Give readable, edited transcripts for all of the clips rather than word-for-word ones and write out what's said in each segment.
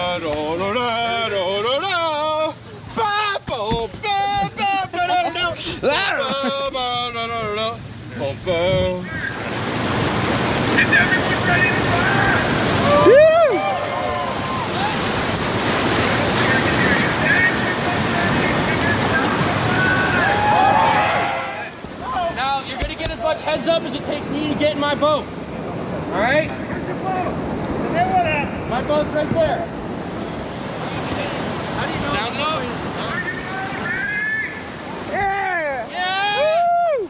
Is everyone ready to fire? Now, you're going to get as much heads up as it takes me to get in my boat. All right? My boat's right there. How do you know? Sound up. Yeah! Yeah! Woo!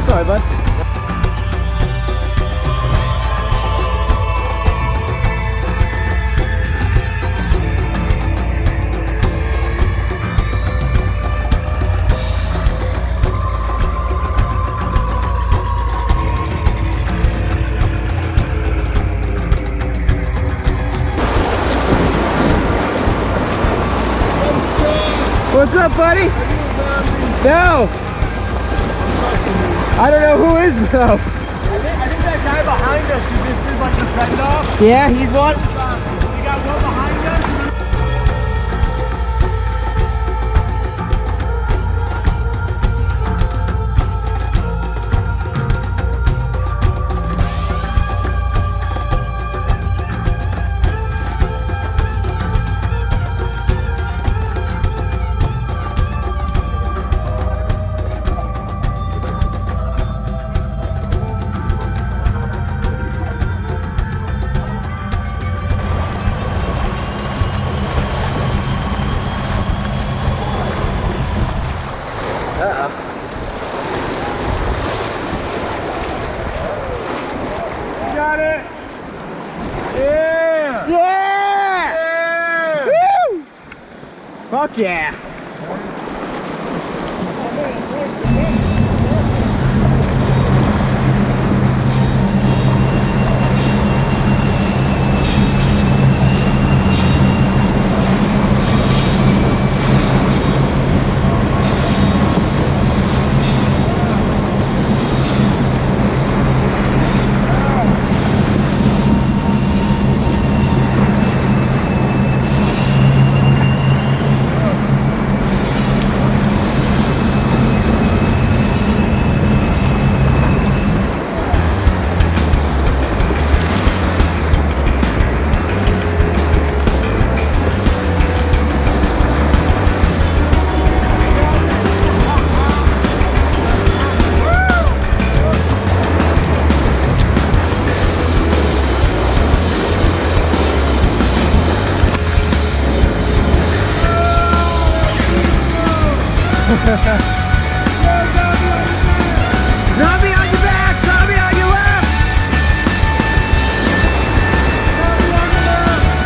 Sorry, bud. What's up, buddy? No! I don't know who is though. I think that guy behind us who just did like the send off. Yeah, he's one. We got one behind us. Got it! Yeah! Yeah! Yeah! Woo! Fuck yeah! Zombie on your back! Zombie on your left! Zombie on your left!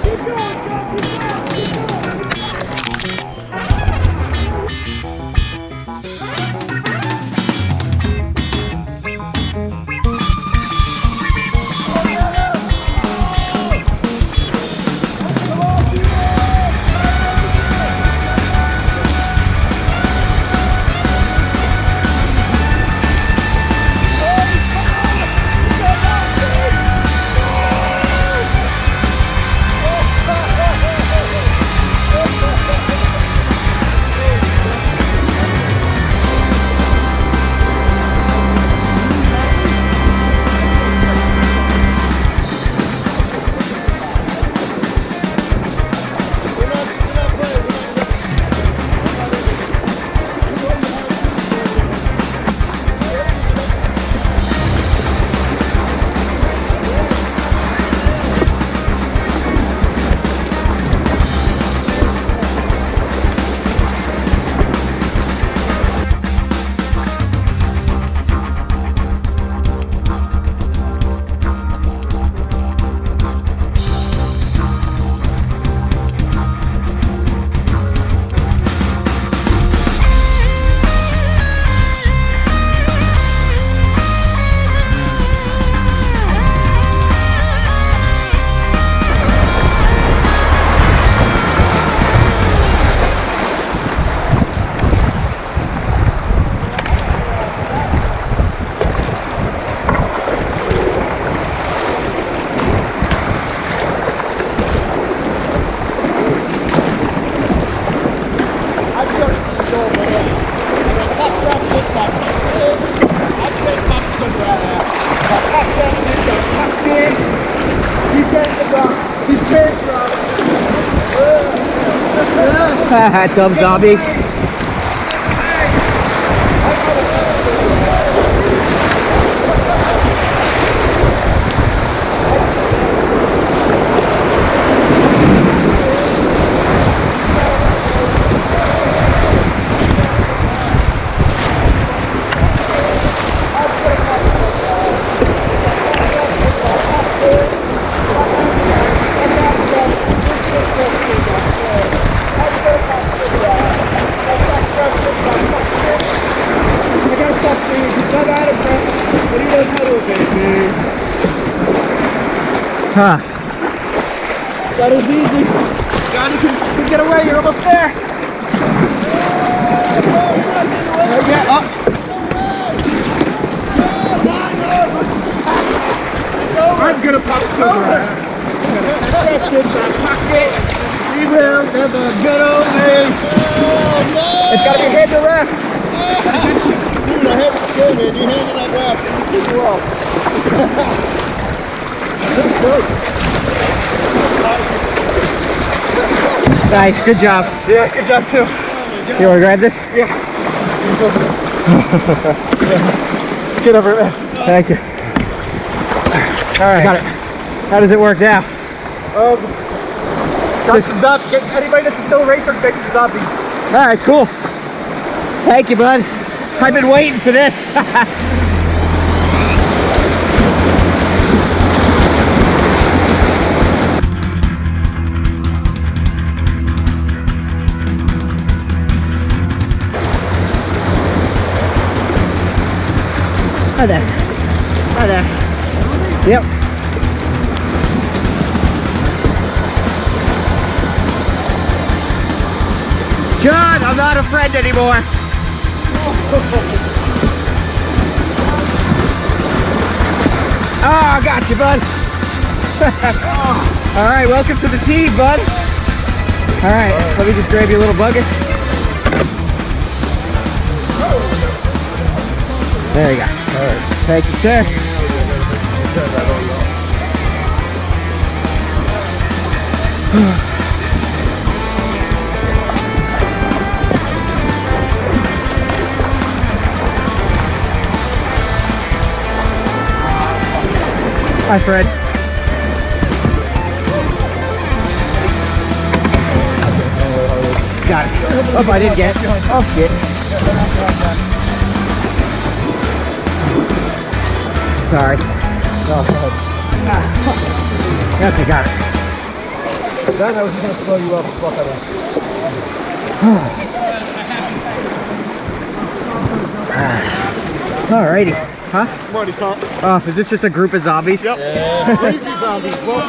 Keep going, keep going, keep going. Dumb zombie. Huh. That is easy. God, you can get away. You're almost there. Yeah, up. I'm gonna pop silver. We will never get away. It's gotta be hand to rest. Dude, I have to say, man. You handed that rest. Well. Nice, good job. Yeah, good job too. You want to grab this? Yeah. Get over it, man. Thank you. Alright. Got it. How does it work now? Got some zombies. Get anybody that's still a racer, get some zombies. Alright, cool. Thank you, bud. I've been waiting for this. Hi there. Hi there. Yep. John, I'm not a friend anymore. Oh, I got you, bud. All right, welcome to the team, bud. All right, let me just grab you a little bucket. There you go. All right. Thank you, sir. Hi, Fred. Got it. Oh, I didn't get it. Oh, shit. Sorry. Yes, I got it. Then I was just going to slow you up and fuck out of Alrighty. Huh? Marty Cop. Oh, is this just a group of zombies? Yep. Yeah. Lazy zombies. Well,